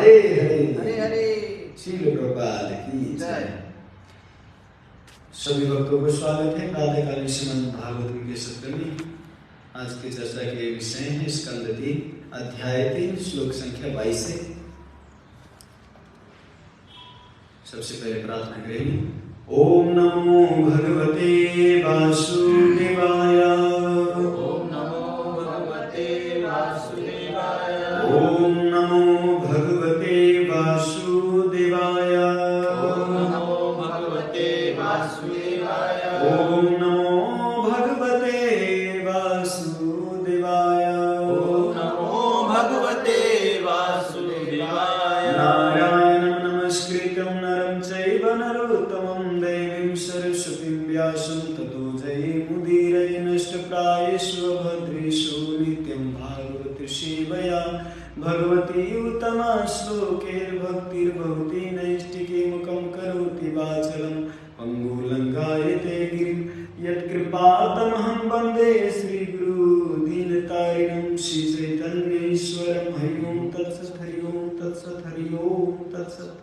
हरे हरे हरे हरे। श्रील प्रभुपाद की जय। सभी भक्तों को स्वागत है प्रातःकालीन श्रीमद् भागवत के सत्र में। आज की चर्चा के विषय है स्कंद 3 अध्याय 3 श्लोक संख्या 22 से। सबसे पहले प्रार्थना करेंगे। ओम नमो भगवते वासुदेवाय। ओम नमो भगवते वासुदेवाय। ओम नमो भगवते वासुदेवाय। ओम नमो भगवते वासुदेवाय। ओम नमो भगवते वासुदेवाय। ओम नमो भगवते वासुदेवाय। नारायणं नमस्कृतं नरं चैव नरोत्तमं देवीं सरस्वतीं व्यासं ततो जयमुदीरये नष्टप्रायेषु भद्रेषु नित्यं भागवत सेवया भगवती उत्तमा श्लोकैर्भक्तिर्भवति नैष्टिके मुखं करोति वाचलं पङ्गुलङ्घायते गिरिं यत्कृपातमहं वन्दे श्रीगुरु दीनतारिणं श्रीचैतन्येश्वरं। हरि ओं तत्सत् हरि ओं तत्सत् हरि ओं तत्सत्।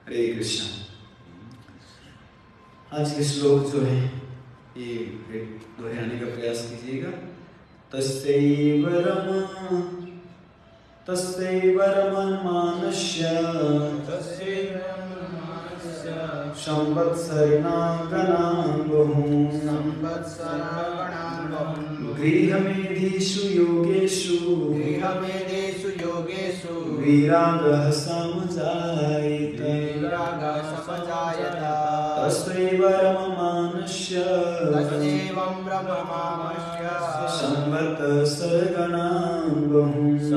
हरे कृष्ण। आज के श्लोक जो है ये दोहराने का प्रयास कीजिएगा। तस्यैव रममानस्य संवत्सराणां गृहमेधिषु योगेषु विरागः समजायत। तस्यैव रममानस्य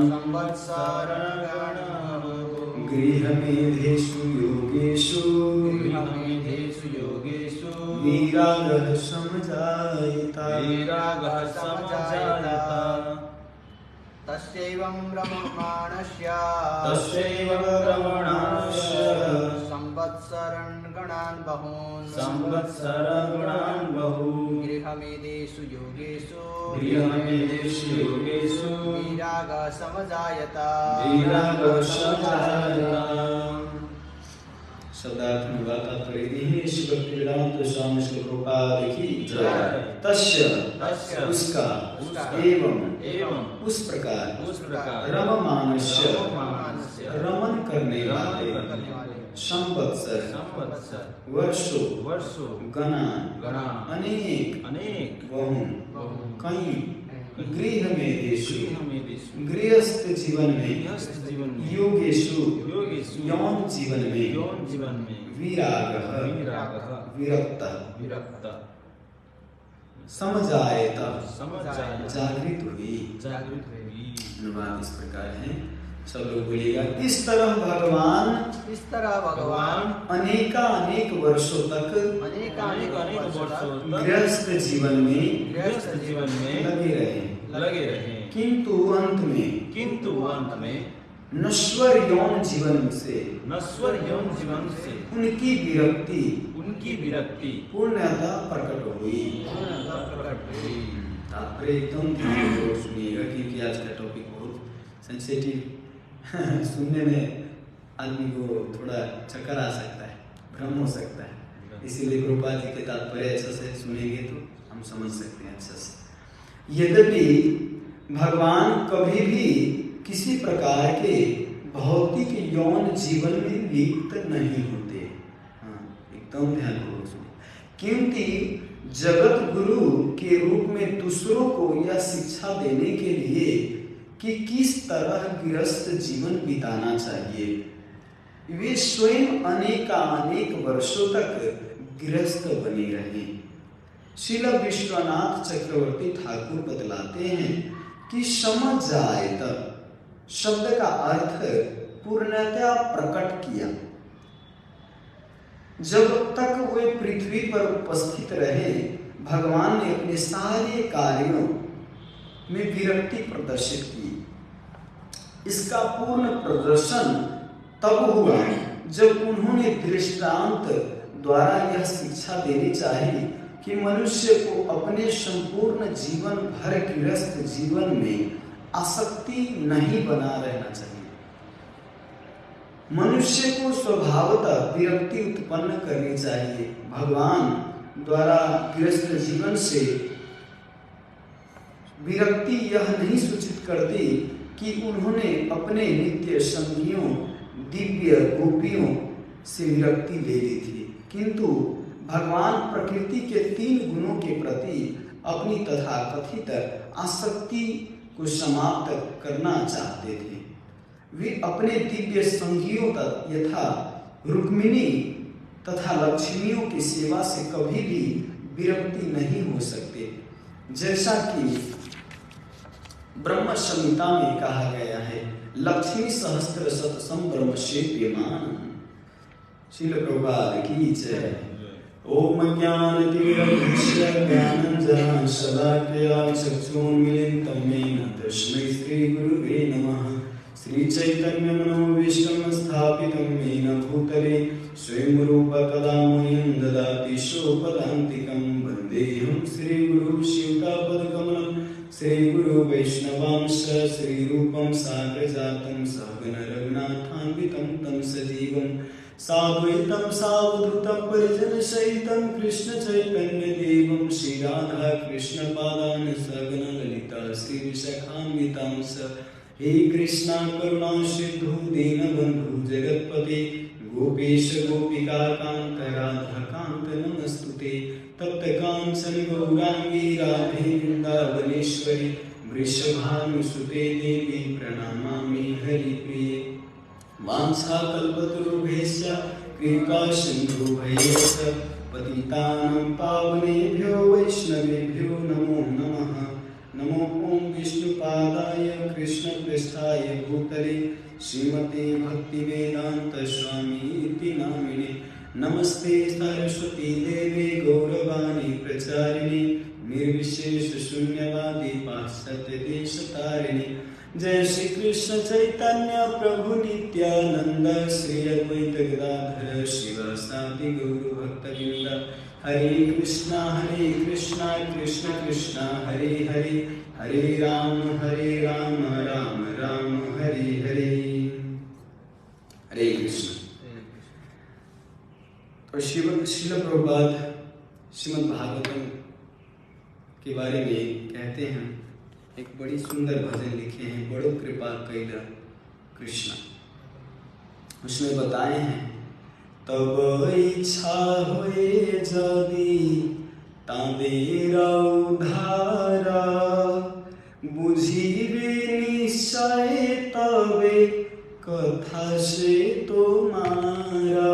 संवत्सराणां गृहमेधिषु योगेषु विरागः समजायत। तस्यैव रममाणस्य संवत्सरान् गणान् बहून् गृहमेधिषु योगेषु विरागः समजायत। शब्दार्थ में बात तात्पर्य श्री भक्तिवेदांत स्वामी श्री प्रभुपाद की जय। तस्य उसका एवं उस प्रकार रममानस्य रमन करने वाले संवत्सर वर्षों गणा अनेक बहु कई गृहमेधिषु गृहस्थ जीवन में योगेषु यौन जीवन में विरागः विरक्त समजायत जागृत हुई। अनुवाद इस प्रकार है, सब लोग बोलिएगा। इस तरह भगवान अनेक वर्षों तक गृहस्थ जीवन में लगे रहे, किंतु अंत में नश्वर यौन जीवन से उनकी विरक्ति पूर्णतः प्रकट हुई। तात्पर्य एकदम सुनिएगा क्योंकि आज का टॉपिक बहुत सेंसिटिव सुनने में आदमी को थोड़ा चक्कर आ सकता है, भ्रम हो सकता है। इसीलिए प्रभुपाद जी के तात्पर्य अच्छा से सुनेंगे तो हम समझ सकते हैं अच्छा से। यद्यपि भगवान कभी भी किसी प्रकार के भौतिक यौन जीवन में लिप्त नहीं होते। एकदम ध्यानपूर्वक सुनिए। क्योंकि जगत गुरु के रूप में दूसरों को यह शिक्षा देने के लिए कि किस तरह गृहस्थ जीवन बिताना चाहिए, वे स्वयं अनेक वर्षों तक गृहस्थ बने रहे। श्रील विश्वनाथ चक्रवर्ती ठाकुर बतलाते हैं कि समजायत शब्द का अर्थ पूर्णतः प्रकट किया। जब तक वे पृथ्वी पर उपस्थित रहे, भगवान ने अपने सारे कार्यों में विरक्ति प्रदर्शित की। इसका पूर्ण प्रदर्शन तब हुआ जब उन्होंने दृष्टांत द्वारा यह शिक्षा देनी चाहिए कि मनुष्य को अपने संपूर्ण जीवन भर गृहस्थ जीवन में आसक्ति नहीं बना रहना चाहिए। मनुष्य को स्वभावतः विरक्ति उत्पन्न करनी चाहिए। भगवान द्वारा गृहस्थ जीवन से विरक्ति यह नहीं सूचित करती कि उन्होंने अपने नित्य संगियों दिव्य गोपियों से विरक्ति ले ली थी, किंतु भगवान प्रकृति के 3 गुणों के प्रति अपनी तथाकथित आसक्ति को समाप्त करना चाहते थे। वे अपने दिव्य संगियों यथा रुक्मिणी तथा लक्ष्मियों की सेवा से कभी भी विरक्ति नहीं हो सकते, जैसा कि ब्रह्म संहिता में कहा गया है, लक्ष्मी सहस्त्र शतसम ब्रह्मसेव्यमान। श्रील प्रभुपाद की जय। ओम ज्ञानतिमिरन्धस्य ज्ञानाञ्जनं शलाकया चक्षुन्मीलितं येन तस्मै श्रीगुरुवे नमः। श्रीचैतन्यमनोभीष्टं स्थापितं येन भूतले स्वयं रूपा कदा मह्यं ददाति सोपदान्तिकं। वन्देऽहं श्रीगुरुं शिवतापदकमलं श्रीगुरु वैष्णवांश श्रीरूपं साग्रजातं सहगण रघुनाथान्वितं तं सजीवं साद्वैतं सावधूतं परिजनसहितं कृष्ण चैतन्य देवं श्रीराधा कृष्ण पादान सहगण ललिता श्रीविशाखान्वितांश। हे कृष्णा करुणा सिंधु दीनबंधु जगत्पते गोपेश गोपिका कांत राधा कांत नमस्तुते। तप्त कांचन गौरांगी राधे वृंदावनेश्वरी वृषभानुसुते देवी प्रणमामि हरिप्रिये। वाञ्छाकल्पतरुभ्यश्च कृपा सिन्धुभ्यश्च पतितानां पावनेभ्यो वैष्णवेभ्यो नमो नमः। नमो ओं विष्णुपादाय कृष्णपृष्ठाय भूतले श्रीमते भक्तिवेदांत स्वामी नामिने। नमस्ते सरस्वती देवे गौरवाणी प्रचारिणे निर्विशेष शून्यवादी पाश्चात्य देशतारिणे। जय श्री कृष्ण चैतन्य प्रभु नित्यानंद श्री अद्वैत गदाधर शिवासादि गौर भक्तवृंद। हरे कृष्णा कृष्ण कृष्ण हरे हरे हरे राम राम राम हरे हरे। हरे कृष्ण। तो श्रील प्रभुपाद श्रीमद् भागवतम के बारे में कहते हैं, एक बड़ी सुंदर भजन लिखे हैं, बड़ो कृपा कैला कृष्ण। उसमें बताए हैं, तब इच्छा होए जदि तांदेरा उधारा बुझिबे निश्चय तबे कथा से तुम्हारा।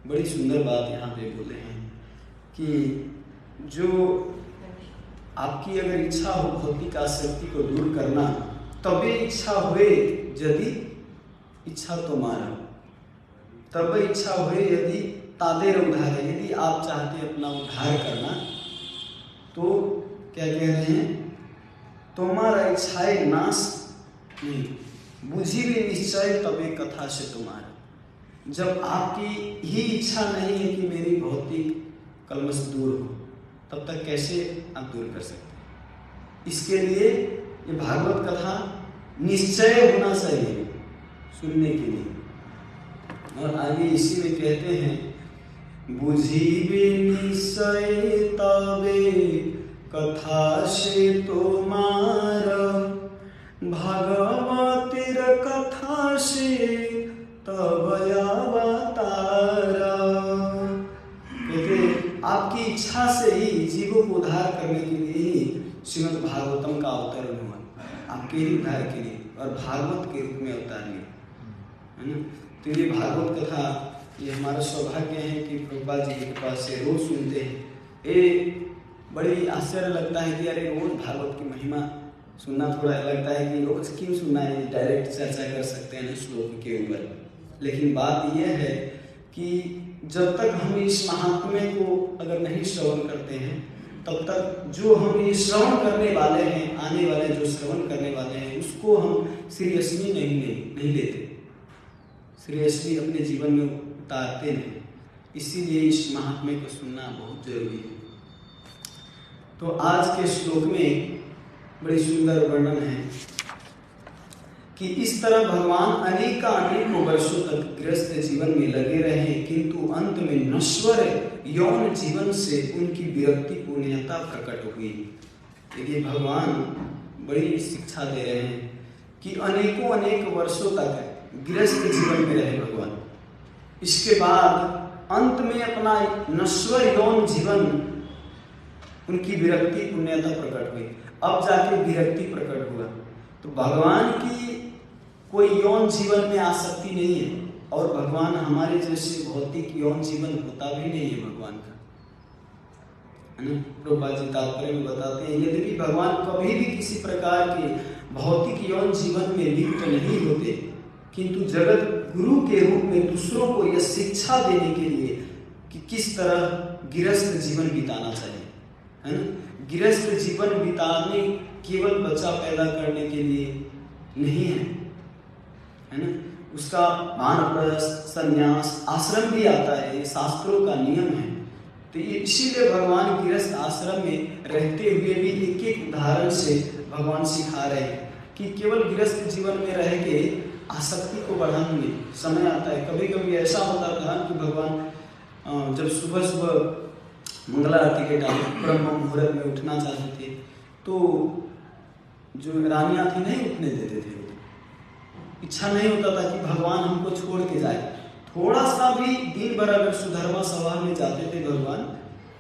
बड़ी सुंदर बात यहाँ पे बोले हैं कि जो आपकी अगर इच्छा हो भौतिक आसक्ति को दूर करना, तबे इच्छा हुए यदि इच्छा तुम्हारा, तब इच्छा हुए यदि तादेर उद्धार। यदि आप चाहते हैं अपना उद्धार करना तो क्या कह रहे हैं, तुम्हारा इच्छाएं नाश नहीं, बुझी भी निश्चय तबे कथा से तुम्हारा। जब आपकी ही इच्छा नहीं है कि मेरी भौतिक कलमश दूर हो, तब तक कैसे आप दूर कर सकते हैं। इसके लिए ये भागवत कथा निश्चय होना चाहिए सुनने के लिए। और आगे इसी में कहते हैं, बुझिबे निश्चय तबे कथा से तुम्हारा भगवतीर कथा से तब अवतारा। कहते आपकी इच्छा से ही जीवों को उद्धार करने के लिए ही श्रीमद् भागवतम का अवतरण हुआ, आपके ही उद्धार के लिए, और भागवत के रूप में अवतार लिया, है ना। तो ये भागवत कथा, ये हमारा सौभाग्य है कि प्रभुपाद जी के पास से रोज सुनते हैं। ये बड़ी आश्चर्य लगता है कि अरे रोज भागवत की महिमा सुनना, थोड़ा लगता है कि रोज क्यों सुनना है, डायरेक्ट चर्चा कर सकते हैं श्लोक के ऊपर। लेकिन बात यह है कि जब तक हम इस महात्म्य को अगर नहीं श्रवण करते हैं, तब तक जो हम ये श्रवण करने वाले हैं, आने वाले जो श्रवण करने वाले हैं, उसको हम सीरियसली नहीं लेते, सीरियसली अपने जीवन में उतारते नहीं। इसीलिए इस महात्म्य को सुनना बहुत जरूरी है। तो आज के श्लोक में बड़ी सुंदर वर्णन है कि इस तरह भगवान अनेकों वर्षों तक गृहस्थ जीवन में लगे रहे, किंतु अंत में नश्वर यौन जीवन से उनकी विरक्ति पूर्णता प्रकट हुई। देखिए भगवान बड़ी शिक्षा दे रहे हैं कि अनेक वर्षों तक गृहस्थ जीवन में रहे भगवान, इसके बाद अंत में अपना नश्वर यौन जीवन उनकी विरक्ति पुण्यता प्रकट हुई। अब जाके विरक्ति प्रकट हुआ। तो भगवान की कोई यौन जीवन में आसक्ति नहीं है, और भगवान हमारे जैसे भौतिक यौन जीवन होता भी नहीं है भगवान का, है ना। प्रभुपाद जी तात्पर्य में बताते हैं, यदि भगवान कभी भी किसी प्रकार के भौतिक यौन जीवन में लिप्त नहीं होते, किंतु जगत गुरु के रूप में दूसरों को यह शिक्षा देने के लिए कि किस तरह गृहस्थ जीवन बिताना चाहिए, है ना। गृहस्थ जीवन बिताने केवल बच्चा पैदा करने के लिए नहीं है ना। उसका वानप्रस्थ, संन्यास, आश्रम भी आता है, ये शास्त्रों का नियम है। तो इसीलिए भगवान गृहस्थ आश्रम में रहते हुए भी एक उदाहरण से भगवान सिखा रहे हैं कि केवल गृहस्थ जीवन में रह के आसक्ति को बढ़ाएंगे। समय आता है, कभी कभी ऐसा होता था कि भगवान जब सुबह सुबह मंगला आरती के टाइम ब्रह्म मुहूर्त में उठना चाहते थे, तो जो रानियां थी नहीं उठने देते थे। इच्छा नहीं होता था कि भगवान हमको छोड़ के जाए। थोड़ा सा भी दिन भर अगर सुधर्मा सभा में जाते थे भगवान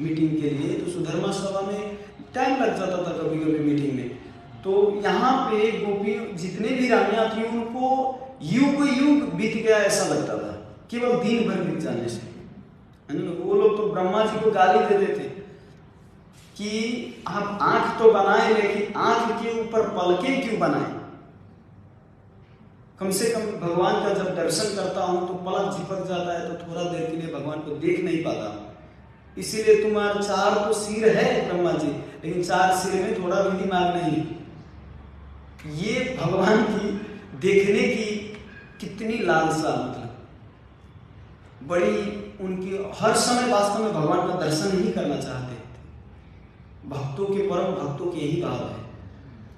मीटिंग के लिए, तो सुधर्मा सभा में टाइम लग जाता था कभी कभी मीटिंग में। तो यहाँ पे गोपी जितने भी रानियां थी उनको युग बीत गया ऐसा लगता था, केवल दिन भर बीत जाने से। वो लोग तो ब्रह्मा जी को गाली देते थे कि आप आंख तो बनाए, लेकिन आंख के ऊपर पलकें क्यों बनाए। कम से कम भगवान का जब दर्शन करता हूं तो पलक झिपक जाता है, तो थोड़ा देर के लिए भगवान को देख नहीं पाता। इसीलिए तुम्हारा 4 तो सिर है ब्रह्मा जी, लेकिन 4 सिर में थोड़ा भी दिमाग नहीं। ये भगवान की देखने की कितनी लालसा, मतलब बड़ी उनकी हर समय वास्तव में भगवान का दर्शन ही करना चाहते थे। भक्तों के परम भक्तों के यही भाव है।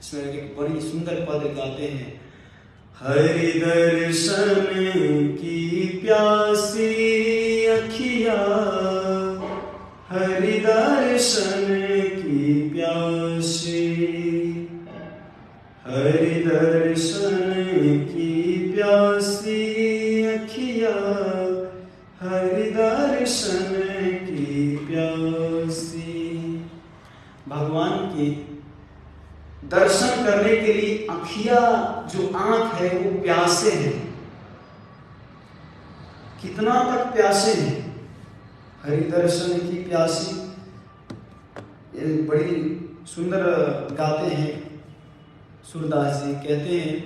इसमें एक बड़ी सुंदर पद गाते हैं, हरि दर्शन की प्यासी अखिया, हरि दर्शन की प्यासी, हरि दर्शन की प्यासी अखिया, हरि दर्शन की प्यासी। भगवान के दर्शन करने के लिए अखिया जो आंख है वो प्यासे हैं। कितना तक प्यासे हैं? हरि दर्शन की प्यासी। ये बड़ी सुंदर गाते हैं सूरदास जी, कहते हैं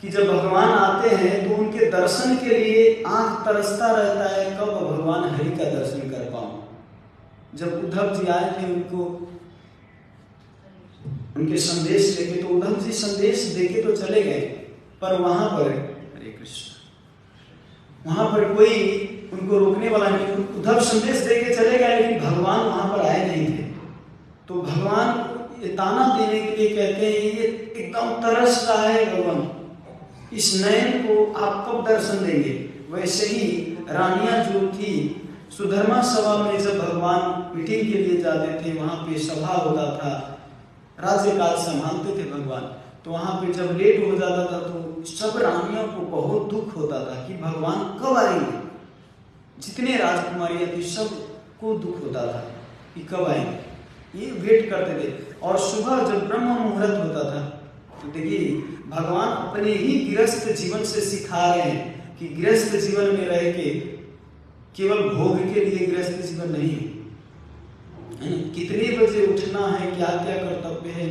कि जब भगवान आते हैं तो उनके दर्शन के लिए आंख तरसता रहता है, कब भगवान हरि का दर्शन कर पाऊं। जब उद्धव जी आए थे उनके संदेश लेके, तो उद्धव जी संदेश देके तो चले गए, पर वहां पर हरे कृष्ण, वहां पर कोई उनको रोकने वाला नहीं। उद्धव संदेश देके चले गए, लेकिन भगवान वहां पर आए नहीं थे। तो भगवान ये ताना देने के लिए कहते हैं, ये एकदम तरस रहा है भगवान, इस नयन को आप कब दर्शन देंगे। वैसे ही रानियां जो थी सुधर्मा सभा में, जब भगवान मीटिंग के लिए जाते थे, वहां पे सभा होता था, राज्यकाल संभालते थे भगवान, तो वहां पे जब लेट हो जाता था तो सब रानियों को बहुत दुख होता था कि भगवान कब आएंगे। जितने राजकुमारियां थी सबको दुख होता था कि कब आएंगे, ये वेट करते थे। और सुबह जब ब्रह्म मुहूर्त होता था, तो देखिए भगवान अपने ही गृहस्थ जीवन से सिखा रहे हैं कि गृहस्थ जीवन में रह के केवल भोग के लिए गृहस्थ जीवन नहीं है, कितने बजे उठना है, क्या क्या कर्तव्य है,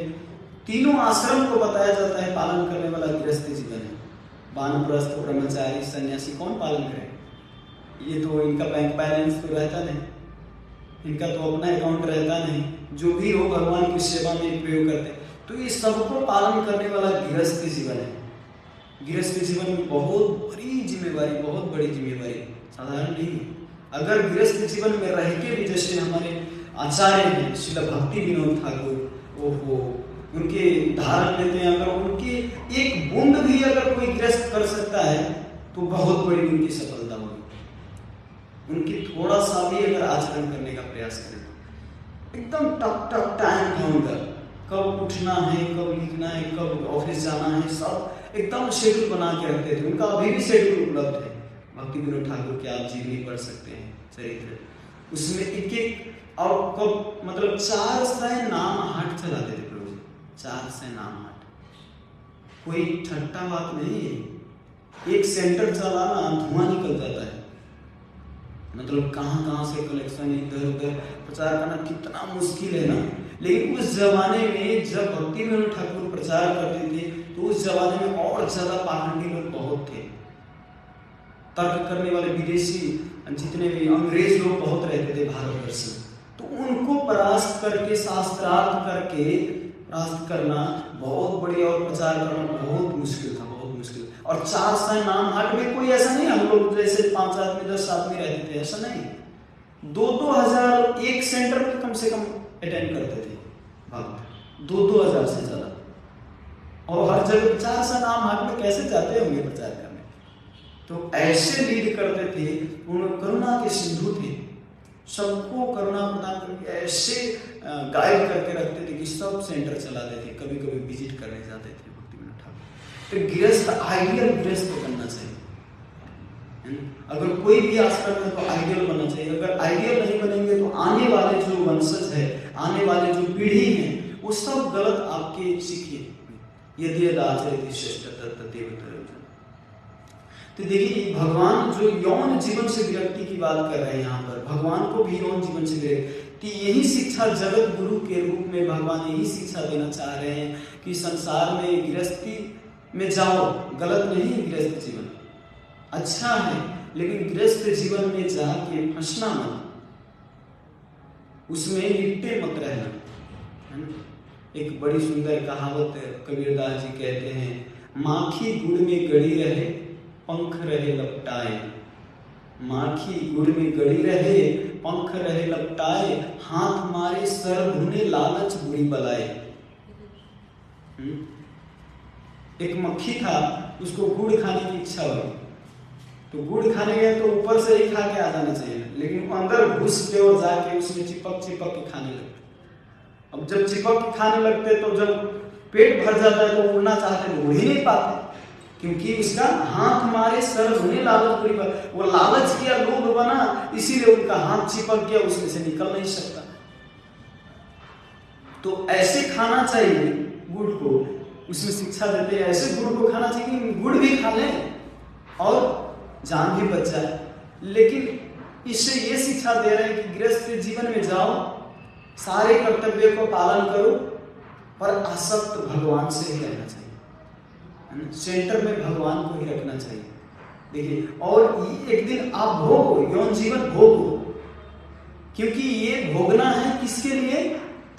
तीनों आश्रम को बताया जाता है। पालन करने वाला गृहस्थ जीवन है। वानप्रस्थ, ब्रह्मचारी, सन्यासी कौन पालन करे। ये तो इनका बैंक बैलेंस तो रहता नहीं, इनका तो अपना अकाउंट रहता नहीं, जो भी हो भगवान की सेवा में प्रयोग करते हैं। तो ये सबको पालन करने वाला गृहस्थ जीवन है। गृहस्थ जीवन में बहुत बड़ी जिम्मेवारी, बहुत बड़ी जिम्मेवारी, साधारण नहीं है। अगर गृहस्थ जीवन में रह के भी, जैसे हमारे आचार्य हैं श्रील भक्ति विनोद ठाकुर, ओहो उनके उदाहरण लेते हैं, अगर उनकी एक बूंद भी अगर कोई गृहस्थ कर सकता है तो बहुत बड़ी उनकी सफलता होगी। उनकी थोड़ा सा भी अगर आचरण करने का प्रयास करें, एकदम टक टक टाइम था उनका, कब उठना है, कब लिखना है, कब ऑफिस जाना है, सब एकदम शेड्यूल बना के रखते थे। उनका अभी भी शेड्यूल उपलब्ध है। भक्ति विनोद ठाकुर के आप जीवनी पढ़ सकते हैं, चरित्र, उसमें एक एक और कब मतलब 400 नाम हाट चलाते थे प्रभु जी, 400 नाम हाट, कोई ठट्टा बात नहीं है। एक सेंटर चलाना धुआं निकल जाता है, मतलब कहाँ कहाँ से कलेक्शन इधर उधर प्रचार करना कितना मुश्किल है ना। लेकिन उस जमाने में जब भक्ति विनोद ठाकुर प्रचार करते थे तो उस जमाने में और ज्यादा पाखंडी लोग बहुत थे। तर्क करने वाले विदेशी जितने भी अंग्रेज लोग बहुत रहते थे भारतवर्ष में, तो उनको परास्त करके शास्त्रार्थ करके परास्त करना बहुत बड़ी और प्रचार करना बहुत मुश्किल था, बहुत मुश्किल। और 400 नाम हाट में कोई ऐसा नहीं, हम लोग जैसे 5 आदमी 10 आदमी रहते थे, ऐसा नहीं, 2-2 हजार एक सेंटर में कम से कम अटेंड करते थे भक्त, 2-2 हजार से ज्यादा। और हर जगह 400 नाम हाट में कैसे जाते होंगे प्रचार करने। तो ऐसे लीड करते थे, उन्होंने करुणा के सिंधु थे, सबको करुणा प्रदान करके ऐसे गाइड करके रखते थे कि सब सेंटर चलाते थे, कभी कभी विजिट करने जाते थे भक्ति विनोद ठाकुर। तो गृहस्थ आइडियल गृहस्थ बनना चाहिए। अगर कोई भी आश्रम है तो आइडियल बनना चाहिए। अगर आइडियल नहीं बनेंगे तो आने वाले जो वंशज है, आने वाले जो पीढ़ी है, वो सब गलत आपके सीखे। यदि आचरित श्रेष्ठ तत्तदेव। तो देखिए भगवान जो यौन जीवन से विरक्ति की बात कर रहे हैं यहाँ पर, भगवान को भी यौन जीवन से विरक्ति, यही शिक्षा जगत गुरु के रूप में भगवान यही शिक्षा देना चाह रहे हैं कि संसार में गृहस्थी में जाओ, गलत नहीं है गृहस्थ जीवन, अच्छा है, लेकिन गृहस्थ जीवन में जाके फंसना मत, उसमें लिपटे मत रहना, है ना। एक बड़ी सुंदर कहावत कबीरदास जी कहते हैं, माखी गुड़ में गड़ी रहे पंख रहे लपटाए, माखी गुड़ में गड़ी रहे पंख रहे लपटाए, हाथ मारे सर धुने लालच बुरी बलाए। एक मक्खी था, उसको गुड़ खाने की इच्छा हुई, तो गुड़ खाने गए तो ऊपर से ही खा के आ जाना चाहिए, लेकिन अंदर घुस के और जाके उसमें चिपक चिपक के खाने लगते। अब जब चिपक के खाने लगते तो जब पेट भर जाता है तो उड़ना चाहते तो उड़ ही नहीं पाते, क्योंकि उसका हाथ मारे सर धुने लालच बुरी बलाए, वो लालच किया, लोभ बना, इसीलिए उनका हाथ चिपक गया, उसमें से निकल नहीं सकता। तो ऐसे खाना चाहिए गुड़ को, उसमें शिक्षा देते हैं ऐसे गुड़ को खाना चाहिए कि गुड़ भी खा लें और जान भी बच जाए। लेकिन इससे ये शिक्षा दे रहे हैं कि गृहस्थ जीवन में जाओ, सारे कर्तव्यों को पालन करो, पर आसक्त भगवान से ही रहना चाहिए, सेंटर में भगवान को ही रखना चाहिए। देखिए, और एक दिन आप भोगो, यौन जीवन भोगो, क्योंकि ये भोगना है किसके लिए?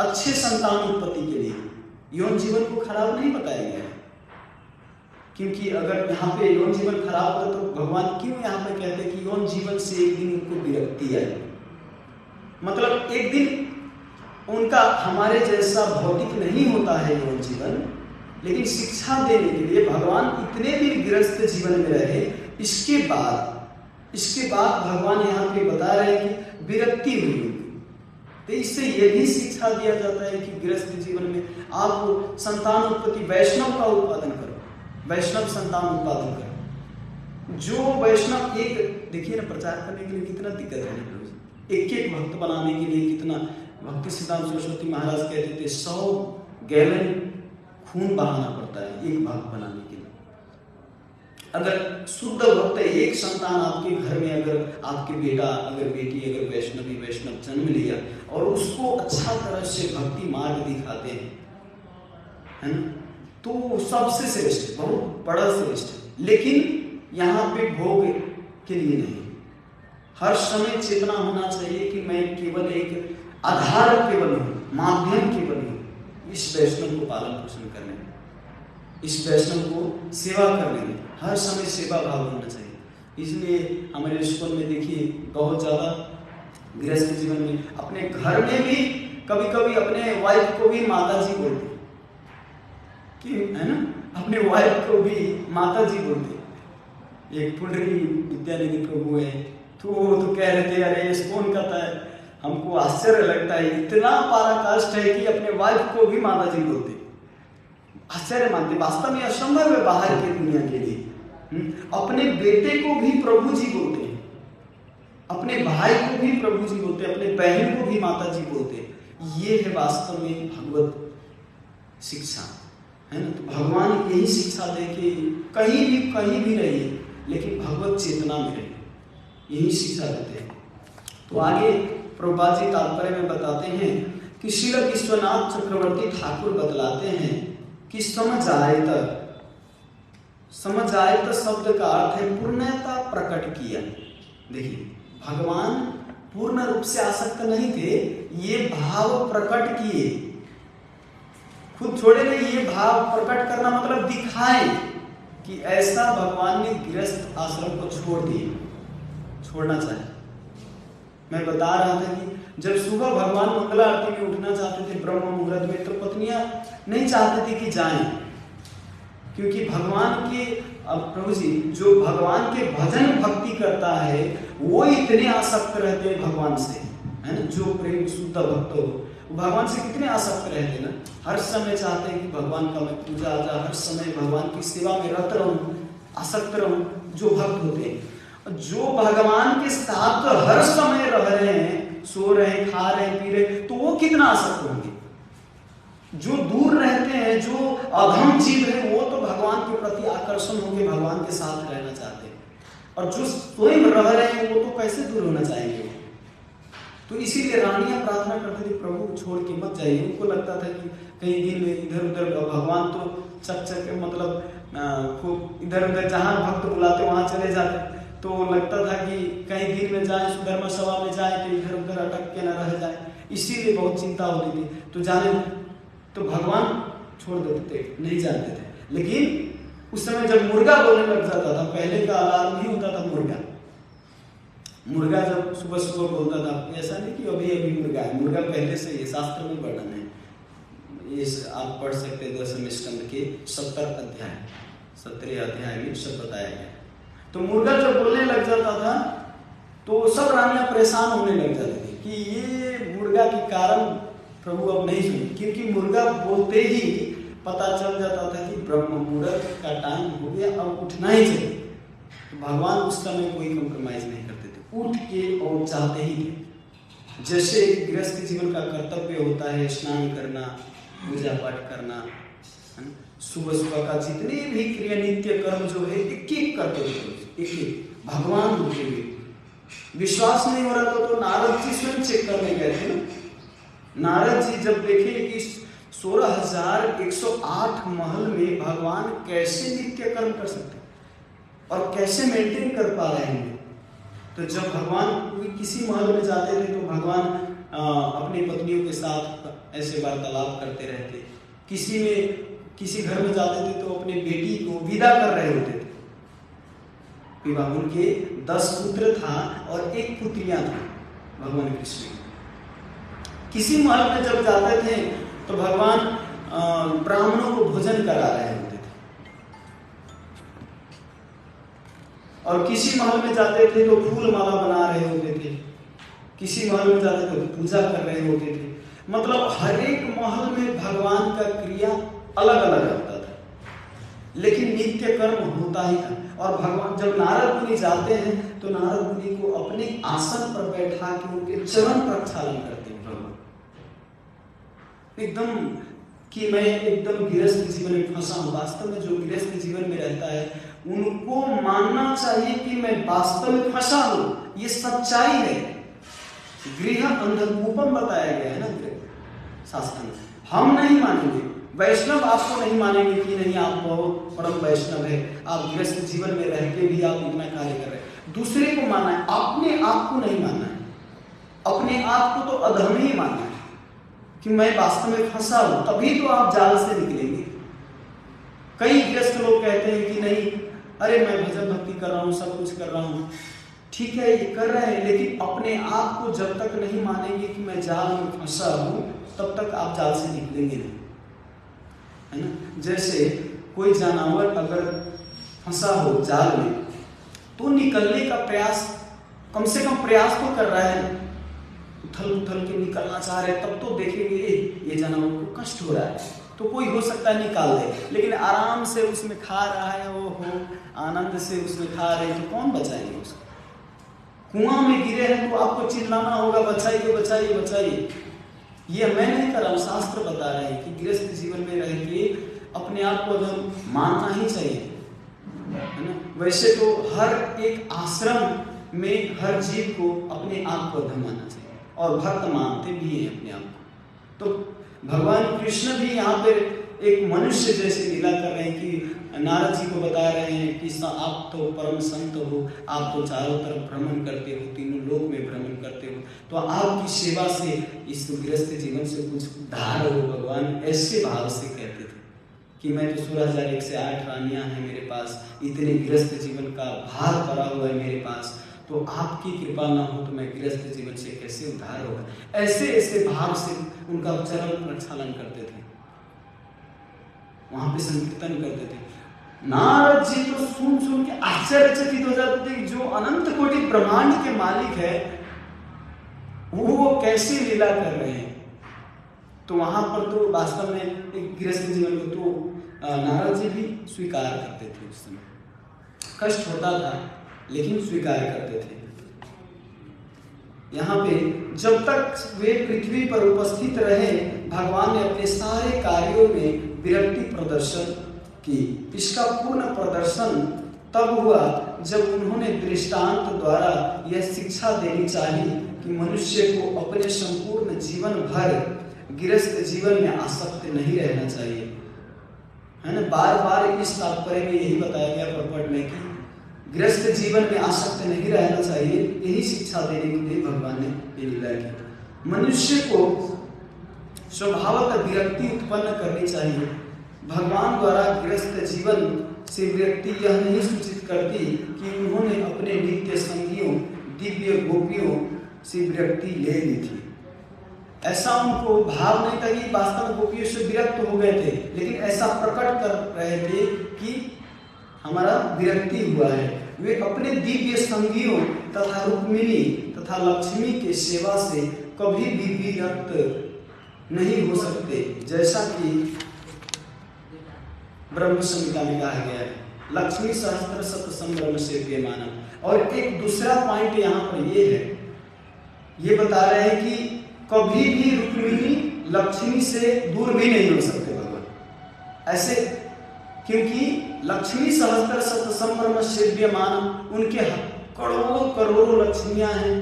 अच्छे संतान उत्पत्ति के लिए। यौन जीवन को खराब नहीं बताया गया है, क्योंकि अगर यहाँ पे यौन जीवन खराब होता तो भगवान क्यों यहाँ पे कहते हैं कि यौन जीवन से एक दिन उनको विरक्ति आए, मतलब एक दिन उनका हमारे जैसा भौतिक नहीं होता है यौन जीवन, लेकिन शिक्षा देने के लिए भगवान इतने दिन गृहस्थ जीवन में रहे, इसके बाद भगवान यहाँ पे बता रहे हैं कि विरक्ति हुई। तो इससे ये भी शिक्षा दिया जाता है कि गृहस्थ जीवन में आप संतान उत्पत्ति, वैष्णव का उत्पादन करो, वैष्णव संतान उत्पादन करो। जो वैष्णव एक देखिए ना, प्रचार करने के लिए कितना दिक्कत है, एक भक्त बनाने के लिए कितना। भक्ति सिद्धांत सरस्वती महाराज कहते थे 100 गैलन खून बहाना पड़ता है एक भक्त बनाने के लिए। अगर शुद्ध भक्त एक संतान आपके घर में, अगर आपके बेटा अगर बेटी अगर वैष्णव जन्म लिया और उसको अच्छा तरह से भक्ति मार्ग दिखाते हैं, है ना, तो सबसे श्रेष्ठ, बहुत बड़ा श्रेष्ठ। लेकिन यहाँ पे भोग के लिए नहीं, हर समय चेतना होना चाहिए कि मैं केवल एक आधार केवल हूँ, माध्यम केवल हूँ इस वैष्णव को पालन पोषण करने में, इस वैष्णव को सेवा करने में, हर समय सेवा भाव होना चाहिए। इसलिए हमारे स्कूल में देखिए बहुत ज़्यादा गृहस्थ जीवन में अपने घर में भी कभी कभी अपने वाइफ को भी माता जी बोलते, कि है ना, अपने वाइफ को भी माता जी बोलते। एक पुंडरी विद्यानिधि प्रभु है, तो वो तो कह रहे थे अरे ये कौन कहता है, हमको आश्चर्य लगता है, इतना पराकाष्ठ है कि अपने वाइफ को भी माता जी बोलते। आश्चर्य मानते, वास्तव में असंभव है बाहर की दुनिया के लिए। अपने बेटे को भी प्रभु जी बोलते हैं, अपने भाई को भी प्रभु जी बोलते, अपने बहन को भी माता जी बोलते। ये है वास्तव में भगवत शिक्षा, है ना। तो भगवान यही शिक्षा दे कि कहीं भी रहिए लेकिन भगवत चेतना में रहिए, यही शिक्षा देते हैं। तो आगे प्रभुपाद जी तात्पर्य में बताते हैं कि श्री विश्वनाथ चक्रवर्ती ठाकुर बतलाते हैं कि समझ आए तो शब्द का अर्थ है पूर्णता प्रकट किया। देखिए, भगवान पूर्ण रूप से आसक्त नहीं थे, ये भाव प्रकट किए, खुद छोड़े नहीं, ये भाव प्रकट करना मतलब दिखाए कि ऐसा भगवान ने गृहस्थ आश्रम को छोड़ना चाहे। मैं बता रहा था कि जब सुबह भगवान मंगला आरती में उठना चाहते थे ब्रह्म मुहूर्त में, तो पत्नियां नहीं चाहती थी कि जाएं, क्योंकि भगवान के प्रभु जी जो भगवान के भजन भक्ति करता है वो इतने आसक्त रहते हैं भगवान से, है ना। जो प्रेम शुद्ध भक्त हो भगवान से कितने आसक्त रहते ना, हर समय चाहते हैं कि भगवान का मैं पूजा आजा, हर समय भगवान की सेवा में रत रहूं, आसक्त रहूं। जो भक्त होते हैं, जो भगवान के साथ हर समय रह रहे हैं, सो रहे हैं, खा रहे हैं, पी रहे, तो वो कितना आसक्त होंगे। जो दूर रहते हैं, जो अधम जीव है, वो तो भगवान के प्रति आकर्षण होकर भगवान के साथ रहना चाहते हैं, और जो स्वयं रह रहे हैं वो तो कैसे दूर होना चाहेंगे। तो इसीलिए रानियां प्रार्थना करते थे प्रभु छोड़ के मत जाइए। उनको लगता था कि कहीं दिन इधर उधर, भगवान तो चक मतलब खूब इधर उधर जहाँ भक्त बुलाते वहां चले जाते, तो लगता था कि कहीं दिन में जाए, सुधर्म सभा में जाए तो इधर उधर अटक के न रह जाए, इसीलिए बहुत चिंता होती थी। तो जाने तो भगवान छोड़ देते थे, नहीं जानते थे। लेकिन उस समय जब मुर्गा बोलने लग जाता था, पहले का अलार्म नहीं होता था, मुर्गा जब सुबह सुबह बोलता था, ऐसा नहीं कि अभी अभी मुर्गा है, मुर्गा पहले से ये शास्त्र में वर्णन है, ये आप पढ़ सकते हैं 10वें स्कंद के 17 अध्याय में सब बताया गया। तो मुर्गा जब बोलने लग जाता था तो सब रानियां परेशान होने लग जाती थी कि ये मुर्गा के कारण प्रभु अब नहीं सुने, क्योंकि मुर्गा बोलते ही पता चल जाता था कि ब्रह्म मुहूर्त का टाइम हो गया, अब उठना ही चाहिए। तो भगवान उस समय कोई कॉम्प्रोमाइज नहीं करते थे, उठ के और चाहते ही थे। जैसे गृहस्थ जीवन का कर्तव्य होता है स्नान करना, पूजा पाठ करना, सुबह सुबह का जितने भी क्रिया नित्य कर्म जो है एक एक करते थे, एक भगवान होते हुए। विश्वास नहीं हो रहा था तो नारद जी स्वयं चेक करने गए थे ना। नारद जी जब देखे कि 16,108 महल में भगवान कैसे नित्य कर्म कर सकते और कैसे मेंटेन कर पा रहे हैं, तो जब भगवान किसी महल में जाते थे तो भगवान अपनी पत्नियों के साथ ऐसे वार्तालाप करते रहते, किसी घर में जाते थे तो अपने बेटी को विदा कर रहे होते थे। विवाह उनके 10 पुत्र था और 1 पुत्रियां थी भगवान कृष्ण। किसी महल में जब जाते थे तो भगवान ब्राह्मणों को भोजन करा रहे होते थे, और किसी महल में जाते थे तो फूल माला बना रहे होते थे, किसी महल में जाते थे तो पूजा कर रहे होते थे। मतलब हर एक महल में भगवान का क्रिया अलग अलग होता था, लेकिन नित्य कर्म होता ही था। और भगवान जब नारद मुनि जाते हैं तो नारद मुनि को अपने आसन पर बैठा के उनके चरण प्रक्षालन करते हैं भगवान, एकदम कि मैं एकदम गृहस्थ जीवन में फंसा हूं। वास्तव में जो गृहस्थ जीवन में रहता है उनको मानना चाहिए कि मैं वास्तव में फंसा हूं, ये सच्चाई है। गृह अंधकूपम बताया गया है ना शास्त्र में। हम नहीं मानेंगे, वैष्णव आपको नहीं मानेंगे कि नहीं आप बहुत परम वैष्णव है, आप गृहस्थ जीवन में रह के भी आप इतना कार्य कर रहे हैं। दूसरे को मानना है, अपने आप को नहीं मानना है। अपने आप को तो अधम ही मानना है कि मैं वास्तव में फंसा हूं, तभी तो आप जाल से निकलेंगे। कई गृहस्थ लोग कहते हैं कि नहीं, अरे मैं भजन भक्ति कर रहा हूं, सब कुछ कर रहा हूं, ठीक है ये कर रहे हैं, लेकिन अपने आप को जब तक नहीं मानेंगे कि मैं जाल में फंसा हूं, तब तक आप जाल से निकलेंगे नहीं। है ना। जैसे कोई जानवर अगर फंसा हो जाल में तो निकलने का प्रयास, कम से कम प्रयास तो कर रहा है, उथल उथल के निकलना चाह रहे, तब तो देखेंगे ये जानवर को कष्ट हो रहा है तो कोई हो सकता है निकाल दे, लेकिन आराम से उसमें खा रहा है, वो हो आनंद से उसमें खा रहे, तो कौन बचाएंगे उसको। कुआं में गिरे हैं तो आपको चिल्लाना होगा बचाइए बचाइए बचाइए। ये मैं नहीं कर रहा हूँ, शास्त्र बता रहे हैं कि गृहस्थ जीवन में रह के अपने आप को अधम मानना ही चाहिए, है ना। वैसे तो हर एक आश्रम में हर जीव को अपने आप को अधम मानना चाहिए और भक्त मानते भी हैं अपने आप को। तो भगवान कृष्ण भी यहाँ पर एक मनुष्य जैसे लीला कर रहे हैं कि नारद जी को बता रहे हैं कि आप तो परम संत हो, आप तो चारों तरफ भ्रमण करते हो, तीनों लोक में भ्रमण करते हो, तो आपकी सेवा से इस गृहस्थ जीवन से कुछ उद्धार हो। भगवान ऐसे भाव से कहते थे कि मैं तो 16,108 रानियां हैं मेरे पास, इतने गृहस्थ जीवन का भार पड़ा हुआ है मेरे पास, तो आपकी कृपा ना हो तो मैं गृहस्थ जीवन से कैसे उद्धार होगा। ऐसे ऐसे भाव से उनका चरण प्रक्षालन करते थे, वहां पे संकीर्तन करते थे। नारद जी तो सुन सुन के आश्चर्यचकित हो जाते थे, जो अनंत कोटि ब्रह्मांड के मालिक है वो कैसी लीला कर रहे हैं। तो वहां पर तो वास्तव में एक गृहस्थ जीवन को तो नारद जी भी स्वीकार करते थे। उस समय कष्ट होता था लेकिन स्वीकार करते थे। यहाँ पे जब तक वे पृथ्वी पर उपस्थित रहे, भगवान ने अपने सारे कार्यों में विरक्ति प्रदर्शन की। इसका पूर्ण प्रदर्शन तब हुआ जब उन्होंने दृष्टांत द्वारा यह शिक्षा देनी चाहिए कि मनुष्य को अपने संपूर्ण जीवन भर गृहस्थ जीवन में आसक्त नहीं रहना चाहिए, है ना। बार बार इस तात्पर्य में यही बताया गया परपट में कि गृहस्थ जीवन में आसक्त नहीं रहना चाहिए। यही शिक्षा देने के लिए भगवान ने ये लीला की। मनुष्य को स्वभावतः विरक्ति उत्पन्न करनी चाहिए। भगवान द्वारा गृहस्थ जीवन से विरक्ति यह नहीं सूचित करती कि उन्होंने अपने नित्य संगियों दिव्य गोपियों से विरक्ति ले ली थी। ऐसा उनको भाव नहीं था कि वास्तव में गोपियों से विरक्त हो गए थे, लेकिन ऐसा प्रकट कर रहे थे कि हमारा विरक्ति हुआ है। वे अपने दिव्य संगियों तथा रुक्मिणी तथा लक्ष्मी के सेवा से कभी भी विरक्त नहीं हो सकते, जैसा कि ब्रह्म संहिता में कहा गया है, लक्ष्मी सहस्त्र शत संभ्रम से प्रियमानम। और एक दूसरा पॉइंट यहाँ पर ये है, ये बता रहे हैं कि कभी भी रुक्मिणी लक्ष्मी से दूर भी नहीं हो सकते भगवान ऐसे, क्योंकि लक्ष्मी सहस्त्र शत संभ्रम सेव्यमान, उनके करोड़ों करोड़ों लक्ष्मियां हैं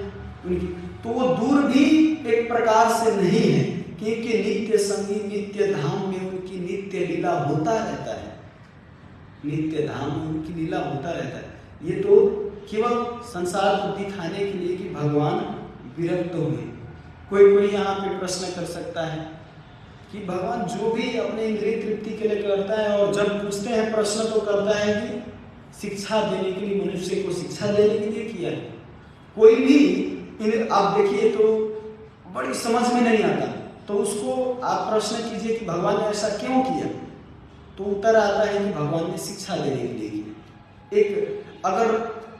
उनकी, तो वो दूर भी एक प्रकार से नहीं है, क्योंकि नित्य संगी नित्य धाम में उनकी नित्य लीला होता रहता है, नित्य धाम में उनकी लीला होता रहता है। ये तो केवल संसार को दिखाने के लिए कि भगवान विरक्त हुए। कोई यहाँ पे प्रश्न कर सकता है कि भगवान जो भी अपने इंद्रिय तृप्ति के लिए करता है, और जब पूछते हैं प्रश्न तो करता है कि शिक्षा देने के लिए, मनुष्य को शिक्षा देने के लिए किया है। कोई भी आप देखिए तो बड़ी समझ में नहीं आता, तो उसको आप प्रश्न कीजिए कि भगवान ने ऐसा क्यों किया, तो उत्तर आता है कि भगवान ने शिक्षा देने के लिए किया। एक अगर